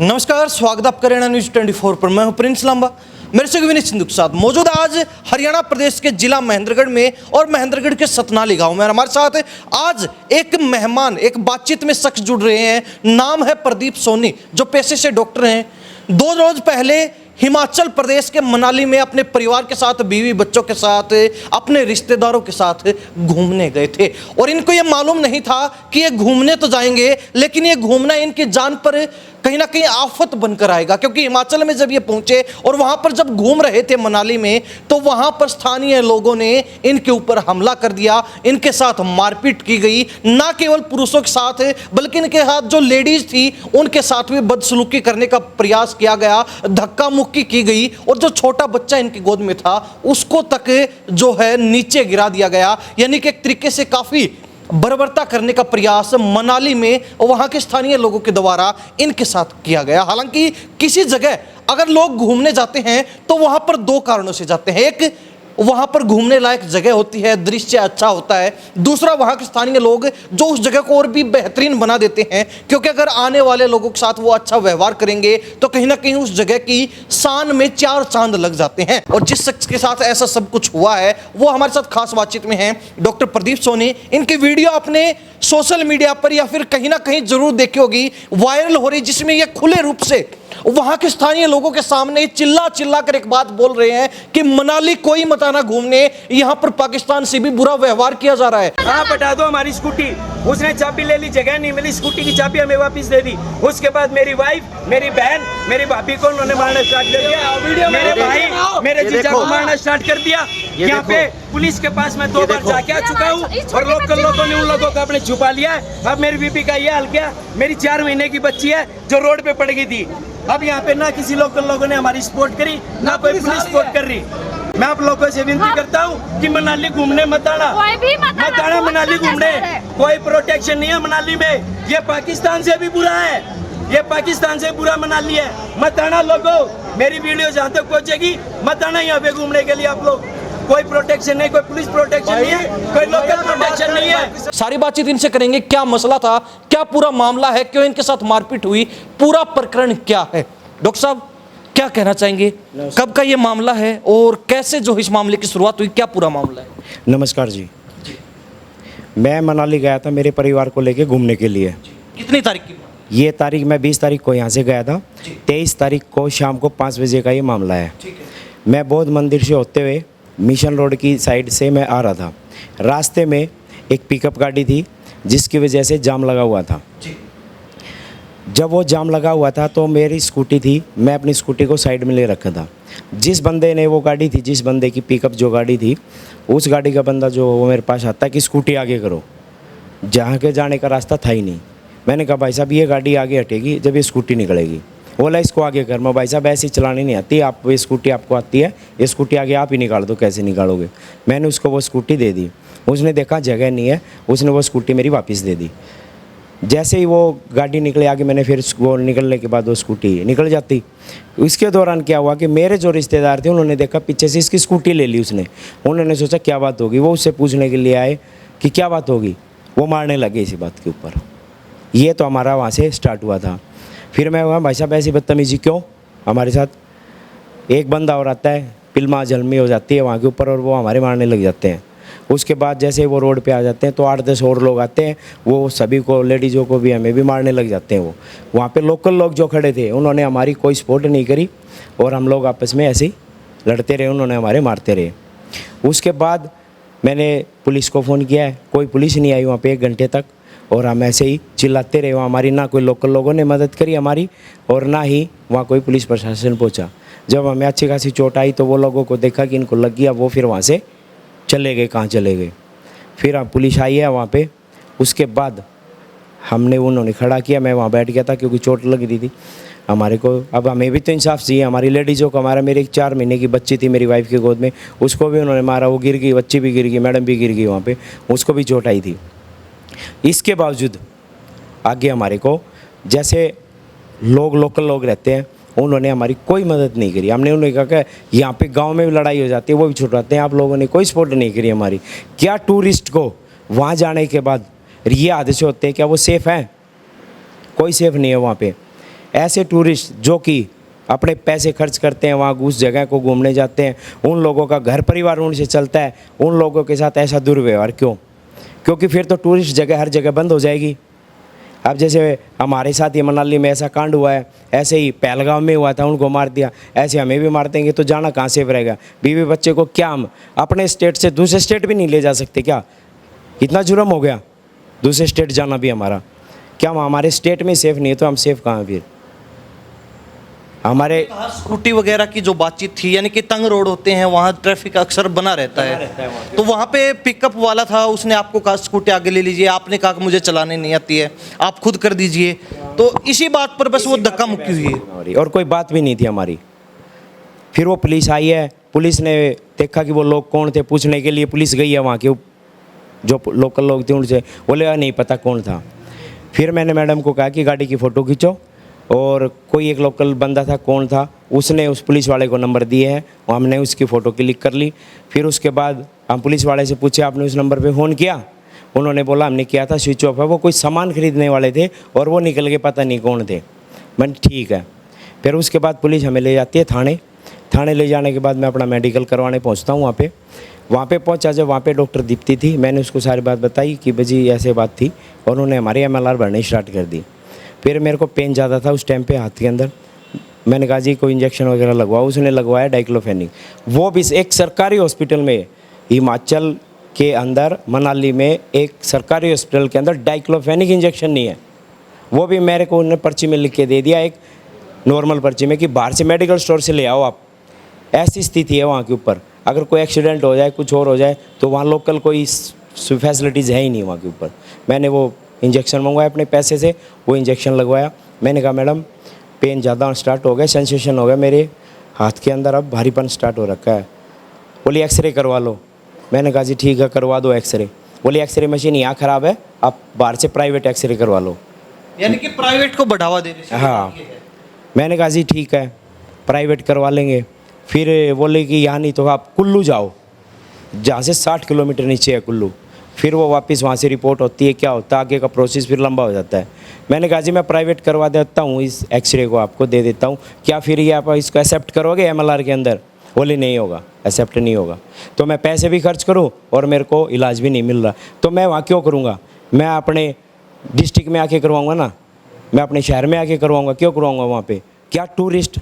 नमस्कार, स्वागत आपका हरियाणा न्यूज 24 पर। मैं हूं प्रिंस लांबा, मेरे से विनीत सिंधु के साथ मौजूद आज हरियाणा प्रदेश के जिला महेंद्रगढ़ में और महेंद्रगढ़ के सतनाली गांव में। हमारे साथ आज एक मेहमान, एक बातचीत में शख्स जुड़ रहे हैं। नाम है प्रदीप सोनी, जो पेशे से डॉक्टर हैं। 2 रोज पहले हिमाचल प्रदेश के मनाली में अपने परिवार के साथ, बीवी बच्चों के साथ, अपने रिश्तेदारों के साथ घूमने गए थे और इनको ये मालूम नहीं था कि ये घूमने तो जाएंगे, लेकिन ये घूमना इनकी जान पर कहीं ना कहीं आफत बनकर आएगा। क्योंकि हिमाचल में जब ये पहुंचे और वहां पर जब घूम रहे थे मनाली में, तो वहां पर स्थानीय लोगों ने इनके ऊपर हमला कर दिया, इनके साथ मारपीट की गई। ना केवल पुरुषों के साथ, बल्कि इनके साथ जो लेडीज थी उनके साथ भी बदसलूकी करने का प्रयास किया गया, धक्का मुक्की की गई और जो छोटा बच्चा इनकी गोद में था उसको तक जो है नीचे गिरा दिया गया। यानी कि एक तरीके से काफी बर्बरता करने का प्रयास मनाली में वहां के स्थानीय लोगों के द्वारा इनके साथ किया गया। हालांकि किसी जगह अगर लोग घूमने जाते हैं तो वहां पर 2 कारणों से जाते हैं। एक, वहां पर घूमने लायक जगह होती है, दृश्य अच्छा होता है। दूसरा, वहां के स्थानीय लोग जो उस जगह को और भी बेहतरीन बना देते हैं, क्योंकि अगर आने वाले लोगों के साथ वो अच्छा व्यवहार करेंगे तो कहीं ना कहीं उस जगह की शान में 4 चांद लग जाते हैं। और जिस शख्स के साथ ऐसा सब कुछ हुआ है वो हमारे साथ खास बातचीत में है डॉक्टर प्रदीप सोनी। इनकी वीडियो आपने सोशल मीडिया पर या फिर कहीं ना कहीं जरूर देखी होगी, वायरल हो रही, जिसमें ये खुले रूप से वहां के स्थानीय लोगों के सामने चिल्ला चिल्ला कर एक बात बोल रहे हैं कि मनाली कोई मत आना घूमने, यहां पर पाकिस्तान से भी बुरा व्यवहार किया जा रहा है। हाँ, बता दो हमारी स्कूटी। उसने चाबी ले ली, जगह नहीं मिली, स्कूटी की चाबी हमें वापस दे दी। उसके बाद मेरी वाइफ, मेरी बहन, मेरी भाभी को उन्होंने मारना स्टार्ट कर दिया। मेरे भाई, मेरे जीजा को मारना स्टार्ट कर दिया। यहाँ पे पुलिस के पास मैं 2 बार जाके आ चुका हूँ और लोकल लोगों ने उन लोगों को अपने छुपा लिया है। अब मेरी बीबी का ये हाल किया। मेरी 4 महीने की बच्ची है जो रोड पे पड़ गई थी। अब यहाँ पे ना किसी लोकल लोगों ने हमारी सपोर्ट करी, ना कोई पुलिस सपोर्ट कर रही। मैं आप लोगों से विनती करता हूँ कि मनाली घूमने मत आना, मत आना मनाली घूमने। कोई प्रोटेक्शन नहीं है मनाली में। ये पाकिस्तान से भी बुरा है, ये पाकिस्तान से बुरा मनाली है। मत आना लोगों, मेरी वीडियो जहाँ तक पहुँचेगी, मत आना यहाँ पे घूमने के लिए आप लोग। कोई प्रोटेक्शन नहीं, कोई पुलिस प्रोटेक्शन नहीं है, कोई लोकल प्रोटेक्शन नहीं है। सारी बातचीत इनसे करेंगे, क्या मसला था, क्या पूरा मामला है, क्यों इनके साथ मारपीट हुई, पूरा प्रकरण क्या है। डॉक्टर साहब, क्या कहना चाहेंगे, कब का ये मामला है और कैसे जो इस मामले की शुरुआत हुई, क्या पूरा मामला है। नमस्कार जी, मैं मनाली गया था मेरे परिवार को लेके घूमने के लिए। कितनी तारीख की? ये तारीख, मैं 20 तारीख को यहाँ से गया था। 23 तारीख को शाम को 5 बजे का ये मामला है। मैं बौद्ध मंदिर से होते हुए मिशन रोड की साइड से मैं आ रहा था। रास्ते में एक पिकअप गाड़ी थी जिसकी वजह से जाम लगा हुआ था। जब वो जाम लगा हुआ था तो मेरी स्कूटी थी, मैं अपनी स्कूटी को साइड में ले रखा था। जिस बंदे ने वो गाड़ी थी, जिस बंदे की पिकअप जो गाड़ी थी, उस गाड़ी का बंदा जो वो मेरे पास आता कि स्कूटी आगे करो। जहाँ के जाने का रास्ता था ही नहीं। मैंने कहा भाई साहब ये गाड़ी आगे हटेगी जब ये स्कूटी निकलेगी। बोला इसको आगे कर। मैं भाई साहब ऐसी चलानी नहीं आती, आप ये स्कूटी आपको आती है, ये स्कूटी आगे आप ही निकाल दो। कैसे निकालोगे? मैंने उसको वो स्कूटी दे दी। उसने देखा जगह नहीं है, उसने वो स्कूटी मेरी वापस दे दी। जैसे ही वो गाड़ी निकले आगे, मैंने फिर वो निकलने के बाद वो स्कूटी निकल जाती। इसके दौरान क्या हुआ कि मेरे जो रिश्तेदार थे उन्होंने देखा पीछे से इसकी स्कूटी ले ली उसने। उन्होंने सोचा क्या बात होगी, वो उससे पूछने के लिए आए कि क्या बात होगी। वो मारने लगे इसी बात के ऊपर। ये तो हमारा वहाँ से स्टार्ट हुआ था। फिर मैं वहाँ भाई साहब ऐसी बदतमीजी क्यों हमारे साथ। एक बंदा और आता है, पिलमा जलमी हो जाती है वहाँ के ऊपर और वो हमारे मारने लग जाते हैं। उसके बाद जैसे वो रोड पे आ जाते हैं तो 8-10 और लोग आते हैं, वो सभी को, लेडीज़ों को भी, हमें भी मारने लग जाते हैं। वो वहाँ पे लोकल लोग जो खड़े थे उन्होंने हमारी कोई सपोर्ट नहीं करी और हम लोग आपस में ऐसे ही लड़ते रहे, उन्होंने हमारे मारते रहे। उसके बाद मैंने पुलिस को फ़ोन किया है, कोई पुलिस नहीं आई वहाँ पे 1 घंटे तक और हम ऐसे ही चिल्लाते रहे। वहाँ हमारी ना कोई लोकल लोगों ने मदद करी हमारी और ना ही वहाँ कोई पुलिस प्रशासन पहुँचा। जब हमें अच्छी खासी चोट आई तो वो लोगों को देखा कि इनको लग गया, वो फिर वहाँ से चले गए। कहाँ चले गए? फिर हम पुलिस आई है वहाँ पे। उसके बाद हमने उन्होंने खड़ा किया, मैं वहाँ बैठ गया था क्योंकि चोट लग रही थी हमारे को। अब हमें भी तो इंसाफ चाहिए, हमारी लेडीज़ों को। हमारा, मेरी 4 महीने की बच्ची थी मेरी वाइफ की गोद में, उसको भी उन्होंने मारा, वो गिर गई, बच्ची भी गिर गई, मैडम भी गिर गई वहाँ पे, उसको भी चोट आई थी। इसके बावजूद आगे हमारे को, जैसे लोग लोकल लोग रहते हैं, उन्होंने हमारी कोई मदद नहीं करी। हमने उन्हें कहा कि यहाँ पे गांव में भी लड़ाई हो जाती है, वो भी छुटवाते हैं, आप लोगों ने कोई सपोर्ट नहीं करी हमारी। क्या टूरिस्ट को वहाँ जाने के बाद ये हादसे होते हैं, क्या वो सेफ़ हैं? कोई सेफ़ नहीं है वहाँ पे। ऐसे टूरिस्ट जो कि अपने पैसे खर्च करते हैं वहाँ उस जगह को घूमने जाते हैं, उन लोगों का घर परिवार उनसे चलता है, उन लोगों के साथ ऐसा दुर्व्यवहार क्यों? क्योंकि फिर तो टूरिस्ट जगह हर जगह बंद हो जाएगी। अब जैसे हमारे साथ ये मनाली में ऐसा कांड हुआ है, ऐसे ही पहलगाम में हुआ था, उनको मार दिया, ऐसे हमें भी मार देंगे तो जाना कहाँ सेफ रहेगा? बीवी बच्चे को क्या हम अपने स्टेट से दूसरे स्टेट भी नहीं ले जा सकते क्या? इतना जुर्म हो गया दूसरे स्टेट जाना भी हमारा? क्या हम हमारे स्टेट में सेफ़ नहीं है तो हम सेफ़ कहाँ फिर? हमारे स्कूटी वगैरह की जो बातचीत थी, यानी कि तंग रोड होते हैं वहाँ ट्रैफिक अक्सर बना रहता है, तो वहाँ पे पिकअप वाला था, उसने आपको कहा स्कूटी आगे ले लीजिए, आपने कहा कि मुझे चलाने नहीं आती है, आप खुद कर दीजिए, तो इसी बात पर बस वो धक्का मुक्की हुई है और कोई बात भी नहीं थी हमारी। फिर वो पुलिस आई है, पुलिस ने देखा कि वो लोग कौन थे, पूछने के लिए पुलिस गई है वहाँ के जो लोकल लोग थे उनसे, बोले नहीं पता कौन था। फिर मैंने मैडम को कहा कि गाड़ी की फ़ोटो खींचो, और कोई एक लोकल बंदा था, कौन था, उसने उस पुलिस वाले को नंबर दिए हैं, हमने उसकी फ़ोटो क्लिक कर ली। फिर उसके बाद हम पुलिस वाले से पूछे आपने उस नंबर पे फ़ोन किया? उन्होंने बोला हमने किया था, स्विच ऑफ है। वो कोई सामान खरीदने वाले थे और वो निकल के पता नहीं कौन थे। मैंने ठीक है। फिर उसके बाद पुलिस हमें ले जाती है थाने ले जाने के बाद मैं अपना मेडिकल करवाने पहुँचता हूँ वहाँ पे पहुँचा। जब वहाँ पे डॉक्टर दीप्ति थी, मैंने उसको सारी बात बताई कि भाई ऐसे बात थी, और उन्होंने हमारी MLR भरनी स्टार्ट कर दी। फिर मेरे को पेन ज़्यादा था उस टाइम पे हाथ के अंदर, मैंने कहा जी कोई इंजेक्शन वगैरह लगवाओ, उसने लगवाया डाइक्लोफेनिक। वो भी एक सरकारी हॉस्पिटल में, हिमाचल के अंदर मनाली में एक सरकारी हॉस्पिटल के अंदर डाइक्लोफेनिक इंजेक्शन नहीं है। वो भी मेरे को उन्होंने पर्ची में लिख के दे दिया, एक नॉर्मल पर्ची में, कि बाहर से मेडिकल स्टोर से ले आओ आप। ऐसी स्थिति है वहाँ के ऊपर, अगर कोई एक्सीडेंट हो जाए, कुछ और हो जाए, तो वहाँ लोकल कोई फैसिलिटीज़ है ही नहीं वहाँ के ऊपर। मैंने वो इंजेक्शन मंगवाया अपने पैसे से, वो इंजेक्शन लगवाया। मैंने कहा मैडम पेन ज़्यादा स्टार्ट हो गया, सेंसेशन हो गया मेरे हाथ के अंदर, अब भारीपन स्टार्ट हो रखा है। बोली एक्सरे करवा लो। मैंने कहा जी ठीक है करवा दो एक्सरे। बोली एक्सरे मशीन यहाँ ख़राब है, आप बाहर से प्राइवेट एक्सरे करवा लो। यानी कि प्राइवेट को बढ़ावा दे रहे हैं। हाँ, मैंने कहा जी ठीक है प्राइवेट करवा लेंगे। फिर बोले कि यहाँ नहीं तो आप कुल्लू जाओ, जहाँ से 60 किलोमीटर नीचे है कुल्लू। फिर वो वापस वहाँ से रिपोर्ट होती है, क्या होता है आगे का प्रोसेस, फिर लंबा हो जाता है। मैंने कहा जी मैं प्राइवेट करवा देता हूँ, इस एक्सरे को आपको दे देता हूँ, क्या फिर ये आप इसको एक्सेप्ट करोगे MLR के अंदर? बोले नहीं होगा, एक्सेप्ट नहीं होगा। तो मैं पैसे भी खर्च करूँ और मेरे को इलाज भी नहीं मिल रहा, तो मैं वहाँ क्यों करूँगा? मैं अपने डिस्ट्रिक्ट में आके करवाऊँगा ना, मैं अपने शहर में आके करवाऊँगा, क्यों करवाऊँगा वहाँ पर? क्या टूरिस्ट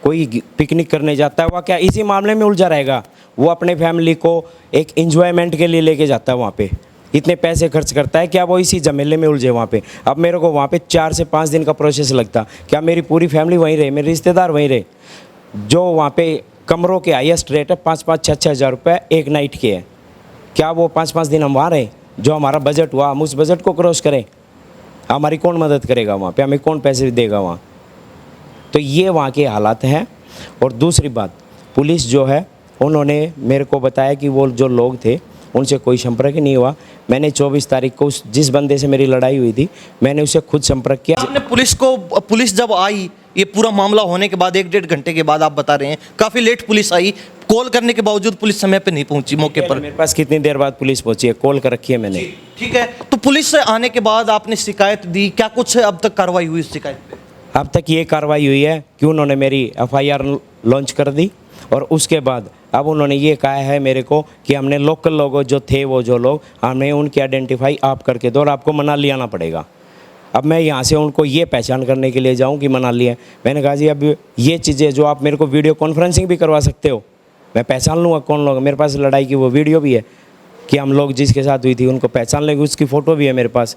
कोई पिकनिक करने जाता है वह क्या इसी मामले में उलझा रहेगा? वो अपने फैमिली को एक एंजॉयमेंट के लिए लेके जाता है वहाँ पे, इतने पैसे खर्च करता है, क्या वो इसी झमेले में उलझे वहाँ पे? अब मेरे को वहाँ पे 4 से 5 दिन का प्रोसेस लगता, क्या मेरी पूरी फैमिली वहीं रहे, मेरे रिश्तेदार वहीं रहे? जो वहाँ पे कमरों के हाईएस्ट रेट है 5-6 हज़ार रुपये एक नाइट के है, क्या वो 5-5 दिन हम वहाँ रहें? जो हमारा बजट हुआ हम उस बजट को क्रॉस करें? हमारी कौन मदद करेगा वहाँ पे? हमें कौन पैसे देगा वहाँ? तो ये वहाँ के हालात हैं। और दूसरी बात, पुलिस जो है उन्होंने मेरे को बताया कि वो जो लोग थे उनसे कोई संपर्क नहीं हुआ। मैंने 24 तारीख को जिस बंदे से मेरी लड़ाई हुई थी मैंने उससे खुद संपर्क किया। आपने पुलिस जब आई, ये पूरा मामला होने के बाद 1-1.5 घंटे के बाद आप बता रहे हैं काफ़ी लेट पुलिस आई, कॉल करने के बावजूद पुलिस समय पे नहीं पहुंची मौके पर। मेरे पास कितनी देर बाद पुलिस पहुंची है? कॉल कर रखी है मैंने। ठीक है, तो पुलिस से आने के बाद आपने शिकायत दी, क्या कुछ अब तक कार्रवाई हुई इस शिकायत पे? अब तक ये कार्रवाई हुई है कि उन्होंने मेरी FIR लॉन्च कर दी, और उसके बाद अब उन्होंने ये कहा है मेरे को कि हमने लोकल लोग जो थे, वो जो लोग, हमने उनकी आइडेंटिफाई आप करके दो और आपको मनाली आना पड़ेगा। अब मैं यहाँ से उनको ये पहचान करने के लिए जाऊँ कि मनाली है। मैंने कहा जी अब ये चीज़ें जो आप मेरे को वीडियो कॉन्फ्रेंसिंग भी करवा सकते हो, मैं पहचान लूँगा कौन लोग। मेरे पास लड़ाई की वो वीडियो भी है कि हम लोग जिसके साथ हुई थी उनको पहचान लेंगे, उसकी फ़ोटो भी है मेरे पास।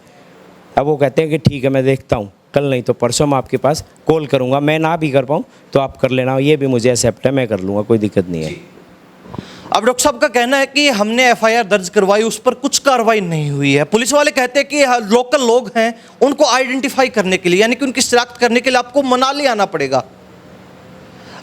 अब वो कहते हैं कि ठीक है मैं देखता हूँ, कल नहीं तो परसों मैं आपके पास कॉल करूँगा, मैं ना भी कर पाऊँ तो आप कर लेना, ये भी मुझे एक्सेप्ट है, मैं कर लूँगा, कोई दिक्कत नहीं है। अब डॉक्टर साहब का कहना है कि हमने FIR दर्ज करवाई, उस पर कुछ कार्रवाई नहीं हुई है। पुलिस वाले कहते हैं कि लोकल लोग हैं उनको आइडेंटिफाई करने के लिए, यानी कि उनकी शिनाख्त करने के लिए आपको मनाली आना पड़ेगा।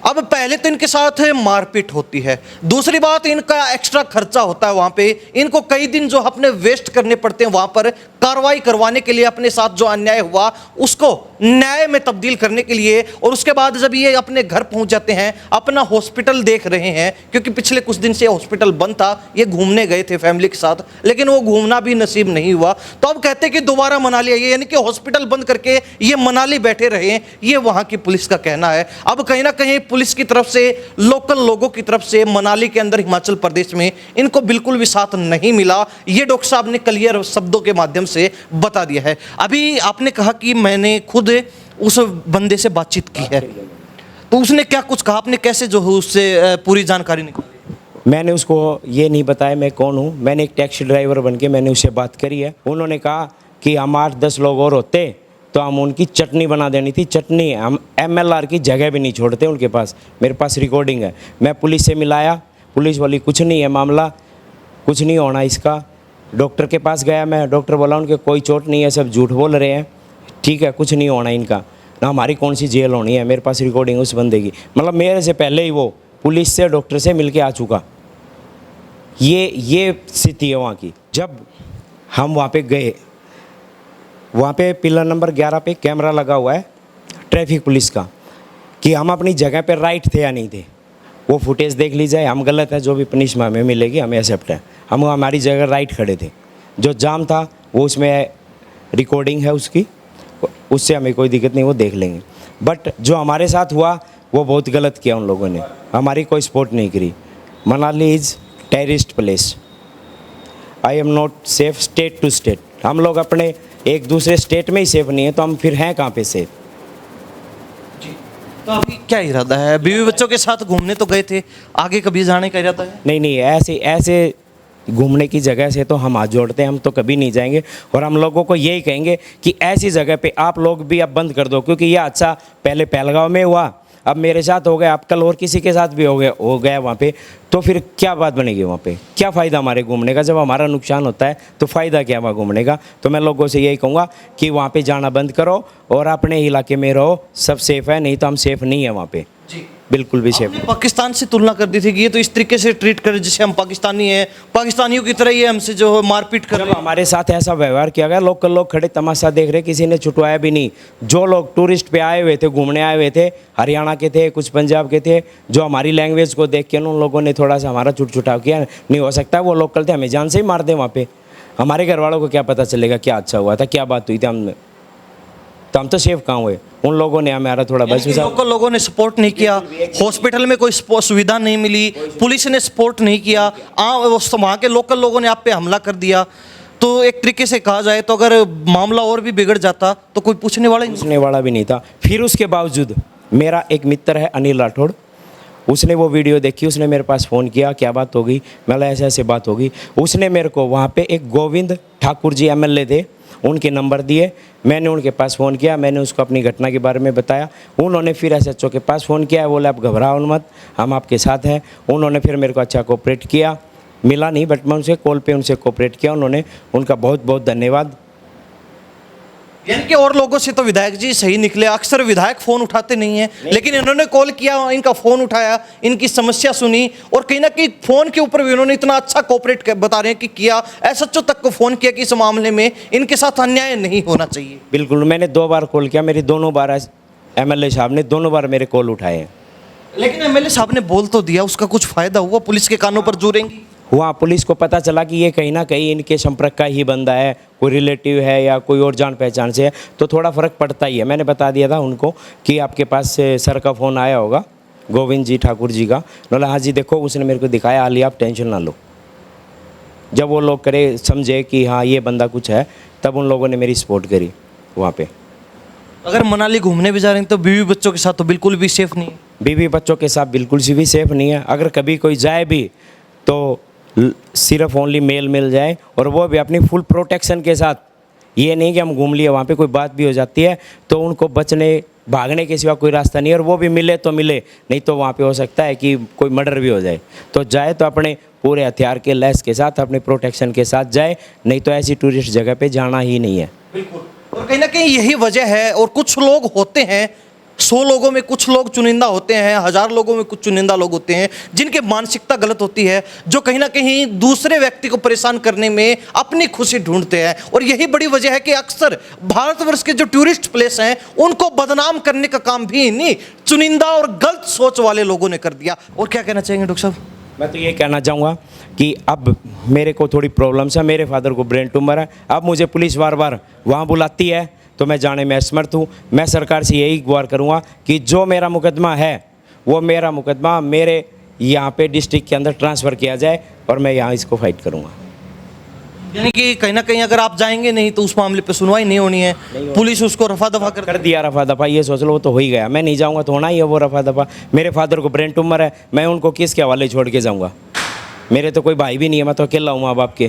अब पहले तो इनके साथ मारपीट होती है, दूसरी बात इनका एक्स्ट्रा खर्चा होता है, वहाँ पे इनको कई दिन जो अपने वेस्ट करने पड़ते हैं वहाँ पर कार्रवाई करवाने के लिए, अपने साथ जो अन्याय हुआ उसको न्याय में तब्दील करने के लिए। और उसके बाद जब ये अपने घर पहुँच जाते हैं, अपना हॉस्पिटल देख रहे हैं, क्योंकि पिछले कुछ दिन से हॉस्पिटल बंद था, ये घूमने गए थे फैमिली के साथ, लेकिन वो घूमना भी नसीब नहीं हुआ। तो अब कहते हैं कि दोबारा मनाली आइए, यानी कि हॉस्पिटल बंद करके ये मनाली बैठे रहे, ये वहाँ की पुलिस का कहना है। अब कहीं ना कहीं पुलिस की तरफ से, लोकल लोगों की तरफ से मनाली के अंदर हिमाचल प्रदेश में इनको बिल्कुल भी साथ नहीं मिला, ये डॉक्टर साहब ने क्लियर शब्दों के माध्यम से बता दिया है। अभी आपने कहा कि मैंने खुद उस बंदे से बातचीत की है, तो उसने क्या कुछ कहा, आपने कैसे जो है उससे पूरी जानकारी निकाली? मैंने उसको ये नहीं बताया मैं कौन हूँ। मैंने एक टैक्सी ड्राइवर बन के मैंने उससे बात करी है। उन्होंने कहा कि हम 8-10 लोग और होते तो हम उनकी चटनी बना देनी थी। चटनी हम MLR की जगह भी नहीं छोड़ते उनके पास। मेरे पास रिकॉर्डिंग है। मैं पुलिस से मिलाया, पुलिस वाली कुछ नहीं है मामला, कुछ नहीं होना इसका। डॉक्टर के पास गया मैं, डॉक्टर बोला उनके कोई चोट नहीं है, सब झूठ बोल रहे हैं, ठीक है कुछ नहीं होना इनका, ना हमारी कौन सी जेल होनी है। मेरे पास रिकॉर्डिंग उस बंदे की, मतलब मेरे से पहले ही वो पुलिस से डॉक्टर से मिल के आ चुका। ये स्थिति है वहाँ की। जब हम वहाँ पे गए, वहाँ पे पिलर नंबर 11 पे कैमरा लगा हुआ है ट्रैफिक पुलिस का, कि हम अपनी जगह पे राइट थे या नहीं थे। वो फुटेज देख ली जाए, हम गलत है, जो भी पनिशमेंट हमें मिलेगी हमें एक्सेप्ट है। हम हमारी जगह राइट खड़े थे, जो जाम था वो उसमें रिकॉर्डिंग है उसकी, उससे हमें कोई दिक्कत नहीं, वो देख लेंगे। बट जो हमारे साथ हुआ वो बहुत गलत किया उन लोगों ने, हमारी कोई सपोर्ट नहीं करी। Manali is terrorist place, I am not safe state to state. हम लोग अपने एक दूसरे स्टेट में ही सेफ नहीं है तो हम फिर हैं कहाँ पे सेफ? तो अभी क्या इरादा है? बीवी बच्चों के साथ घूमने तो गए थे, आगे कभी जाने का इरादा है? नहीं, ऐसे घूमने की जगह से तो हम हाथ जोड़ते हैं, हम तो कभी नहीं जाएंगे। और हम लोगों को यही कहेंगे कि ऐसी जगह पे आप लोग भी अब बंद कर दो, क्योंकि ये अच्छा पहले पहलगांव में हुआ, अब मेरे साथ हो गया, अब कल और किसी के साथ भी हो गया वहाँ पे, तो फिर क्या बात बनेगी वहाँ पे? क्या फ़ायदा हमारे घूमने का? जब हमारा नुकसान होता है तो फ़ायदा क्या वहाँ घूमने का? तो मैं लोगों से यही कहूँगा कि वहाँ पे जाना बंद करो और अपने इलाके में रहो, सब सेफ़ है, नहीं तो हम सेफ़ नहीं है वहाँ पे, बिल्कुल भी सेफ। आपने पाकिस्तान से तुलना कर दी थी कि ये तो इस तरीके से ट्रीट करे जैसे हम पाकिस्तानी हैं, पाकिस्तानियों की तरह ये हमसे जो है मारपीट कर रहे हैं। हमारे साथ ऐसा व्यवहार किया गया, लोकल लोग खड़े तमाशा देख रहे, किसी ने छुटवाया भी नहीं। जो लोग टूरिस्ट पे आए हुए थे, घूमने आए हुए थे, हरियाणा के थे, कुछ पंजाब के थे, जो हमारी लैंग्वेज को देख के उन लोगों ने थोड़ा सा हमारा छुटछुटाव किया। नहीं हो सकता वो लोकल थे, हमें जान से ही मार दें वहाँ पे। हमारे घर वालों को क्या पता चलेगा क्या अच्छा हुआ था, क्या बात हुई थी हमने, तो हम तो सेफ कहाँ हुए? उन लोगों ने हमारा थोड़ा बच बचा। लोकल लोगों ने सपोर्ट नहीं किया, हॉस्पिटल में कोई सुविधा नहीं मिली, पुलिस ने सपोर्ट नहीं किया, वहाँ के लोकल लोगों ने आप पे हमला कर दिया। तो एक तरीके से कहा जाए तो अगर मामला और भी बिगड़ जाता तो कोई पूछने वाला भी नहीं था। फिर उसके बावजूद मेरा एक मित्र है अनिल राठौड़, उसने वो वीडियो देखी, उसने मेरे पास फ़ोन किया, क्या बात होगी? मतलब ऐसे बात होगी। उसने मेरे को वहाँ पे एक गोविंद ठाकुर जी MLA थे, उनके नंबर दिए, मैंने उनके पास फ़ोन किया, मैंने उसको अपनी घटना के बारे में बताया। उन्होंने फिर SHO के पास फ़ोन किया, बोले आप घबराओ मत, हम आपके साथ हैं। उन्होंने फिर मेरे को अच्छा कोऑपरेट किया, मिला नहीं बट मैं उनसे कॉल पे उनसे कोऑपरेट किया, उन्होंने, उनका बहुत बहुत धन्यवाद। यानी कि और लोगों से तो विधायक जी सही निकले, अक्सर विधायक फ़ोन उठाते नहीं हैं, लेकिन इन्होंने कॉल किया, इनका फ़ोन उठाया, इनकी समस्या सुनी, और कहीं ना कहीं फ़ोन के ऊपर भी उन्होंने इतना अच्छा कोऑपरेट बता रहे हैं कि किया। SHO तक को फ़ोन किया कि इस मामले में इनके साथ अन्याय नहीं होना चाहिए। बिल्कुल, मैंने 2 बार कॉल किया, मेरी दोनों बार MLA साहब ने दोनों बार मेरे कॉल उठाए हैं। लेकिन MLA साहब ने बोल तो दिया, उसका कुछ फ़ायदा हुआ? पुलिस के कानों पर जुड़ेंगी? वहाँ पुलिस को पता चला कि ये कहीं ना कहीं इनके संपर्क का ही बंदा है, कोई रिलेटिव है या कोई और जान पहचान से है, तो थोड़ा फ़र्क पड़ता ही है। मैंने बता दिया था उनको कि आपके पास से सर का फ़ोन आया होगा, गोविंद जी ठाकुर जी का। बोला हाँ जी देखो, उसने मेरे को दिखाया, हाली आप टेंशन ना लो। जब वो लोग करे समझे कि हाँ ये बंदा कुछ है, तब उन लोगों ने मेरी सपोर्ट करी वहाँ पे। अगर मनाली घूमने भी जा रहे हैं तो बीवी बच्चों के साथ तो बिल्कुल भी सेफ नहीं है? बीवी बच्चों के साथ बिल्कुल सी भी सेफ नहीं है। अगर कभी कोई जाए भी तो सिर्फ ओनली मेल मिल जाए, और वो भी अपनी फुल प्रोटेक्शन के साथ। ये नहीं कि हम घूम लिए, वहाँ पे कोई बात भी हो जाती है तो उनको बचने भागने के सिवा कोई रास्ता नहीं है, और वो भी मिले तो मिले, नहीं तो वहाँ पे हो सकता है कि कोई मर्डर भी हो जाए। तो जाए तो अपने पूरे हथियार के लैस के साथ, अपने प्रोटेक्शन के साथ जाए, नहीं तो ऐसी टूरिस्ट जगह पे जाना ही नहीं है। बिल्कुल। और कहीं ना कहीं यही वजह है, और कुछ लोग होते हैं 100 लोगों में कुछ लोग चुनिंदा होते हैं, 1000 लोगों में कुछ चुनिंदा लोग होते हैं जिनकी मानसिकता गलत होती है, जो कहीं ना कहीं दूसरे व्यक्ति को परेशान करने में अपनी खुशी ढूंढते हैं। और यही बड़ी वजह है कि अक्सर भारतवर्ष के जो टूरिस्ट प्लेस हैं उनको बदनाम करने का काम भी इन्हीं चुनिंदा और गलत सोच वाले लोगों ने कर दिया। और क्या कहना चाहेंगे डॉक्टर साहब? मैं तो ये कहना चाहूँगा कि अब मेरे को थोड़ी प्रॉब्लम्स है, मेरे फादर को ब्रेन ट्यूमर है, अब मुझे पुलिस बार बार वहाँ बुलाती है तो मैं जाने में असमर्थ हूँ। मैं सरकार से यही गुहार करूँगा कि जो मेरा मुकदमा है वो मेरा मुकदमा मेरे यहाँ पे डिस्ट्रिक्ट के अंदर ट्रांसफ़र किया जाए और मैं यहाँ इसको फाइट करूँगा। यानी कि कहीं ना कहीं अगर आप जाएंगे नहीं तो उस मामले पे सुनवाई नहीं होनी है, पुलिस उसको रफा दफा कर दिया रफा दफा, ये सोच लो वो तो हो ही गया। मैं नहीं जाऊँगा तो होना ही है वो रफा दफा। मेरे फादर को ब्रेन ट्यूमर है, मैं उनको किसके हवाले छोड़ के जाऊँगा? मेरे तो कोई भाई भी नहीं है, मैं तो अकेला हूँ माँ बाप के,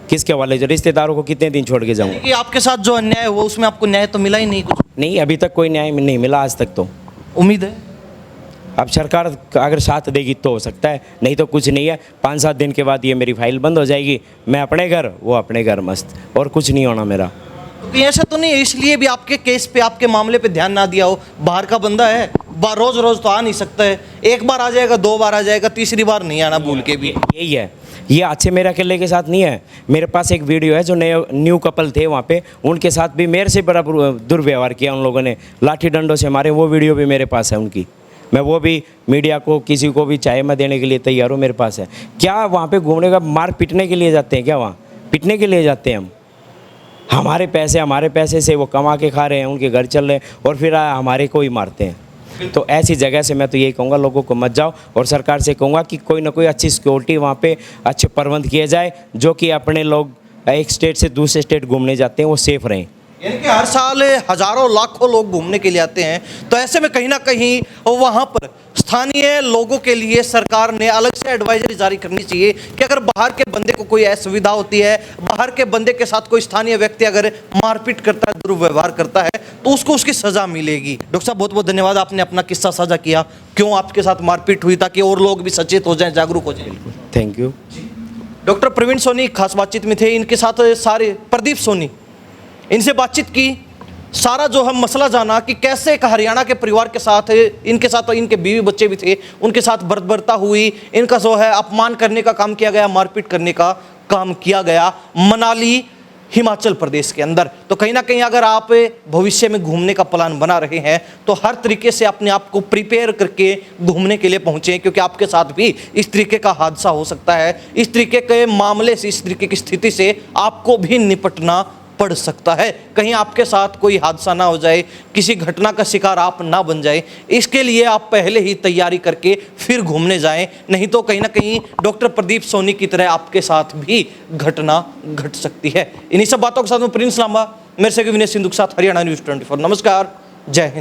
किसके हवाले? रिश्तेदारों को कितने दिन छोड़ के जाऊँगा? कि आपके साथ जो अन्याय हुआ उसमें आपको न्याय तो मिला ही नहीं कुछ? नहीं, अभी तक कोई न्याय नहीं मिला आज तक। तो उम्मीद है अब सरकार अगर साथ देगी तो हो सकता है, नहीं तो कुछ नहीं है। 5-7 दिन के बाद ये मेरी फाइल बंद हो जाएगी, मैं अपने घर वो अपने घर, मस्त, और कुछ नहीं होना मेरा। तो कहीं ऐसा तो नहीं है इसलिए भी आपके केस पे, आपके मामले पे ध्यान ना दिया हो? बाहर का बंदा है, रोज रोज तो आ नहीं सकता है, एक बार आ जाएगा, 2 बार आ जाएगा, तीसरी बार नहीं आना भूल के भी। यही है, ये आज से मेरे अकेले के साथ नहीं है। मेरे पास एक वीडियो है जो न्यू कपल थे वहाँ पे, उनके साथ भी मेरे से बड़ा दुर्व्यवहार किया उन लोगों ने, लाठी डंडों से मारे। वो वीडियो भी मेरे पास है उनकी, मैं वो भी मीडिया को, किसी को भी चाहे मैं देने के लिए तैयार हूँ, मेरे पास है। क्या वहाँ पे घूमने का, मार पीटने के लिए जाते हैं क्या? वहाँ पीटने के लिए जाते हैं हम? हमारे पैसे से वो कमा के खा रहे हैं, उनके घर चल रहे हैं, और फिर हमारे को ही मारते हैं। तो ऐसी जगह से मैं तो यही कहूँगा लोगों को मत जाओ, और सरकार से कहूँगा कि कोई ना कोई अच्छी सिक्योरिटी वहाँ पे अच्छे प्रबंध किए जाए, जो कि अपने लोग एक स्टेट से दूसरे स्टेट घूमने जाते हैं वो सेफ रहें। यानी कि हर साल हजारों लाखों लोग घूमने के लिए आते हैं, तो ऐसे में कहीं ना कहीं वहाँ पर स्थानीय लोगों के लिए सरकार ने अलग से एडवाइजरी जारी करनी चाहिए कि अगर बाहर के बंदे को कोई असुविधा होती है, बाहर के बंदे के साथ कोई स्थानीय व्यक्ति अगर मारपीट करता है, दुर्व्यवहार करता है, तो उसको उसकी सज़ा मिलेगी। डॉक्टर साहब बहुत बहुत धन्यवाद, आपने अपना किस्सा साझा किया, क्यों आपके साथ मारपीट हुई, ताकि और लोग भी सचेत हो जाएं, जागरूक हो जाएं। Thank you. Doctor Praveen Soni खास बातचीत में थे, इनके साथ सारे प्रदीप सोनी, इनसे बातचीत की, सारा जो हम मसला जाना कि कैसे एक हरियाणा के परिवार के साथ, इनके साथ तो इनके बीवी बच्चे भी थे, उनके साथ बर्बरता हुई, इनका जो है अपमान करने का काम किया गया, मारपीट करने का काम किया गया मनाली हिमाचल प्रदेश के अंदर। तो कहीं ना कहीं अगर आप भविष्य में घूमने का प्लान बना रहे हैं तो हर तरीके से अपने आप को प्रिपेयर करके घूमने के लिए पहुंचे, क्योंकि आपके साथ भी इस तरीके का हादसा हो सकता है, इस तरीके के मामले से, इस तरीके की स्थिति से आपको भी निपटना पड़ सकता है। कहीं आपके साथ कोई हादसा ना हो जाए, किसी घटना का शिकार आप ना बन जाए, इसके लिए आप पहले ही तैयारी करके फिर घूमने जाएं, नहीं तो कहीं ना कहीं डॉक्टर प्रदीप सोनी की तरह आपके साथ भी घटना घट सकती है। इन्हीं सब बातों के साथ में प्रिंस लांबा, मेरे से विनय सिंधु के साथ हरियाणा न्यूज़ 24। नमस्कार, जय हिंद।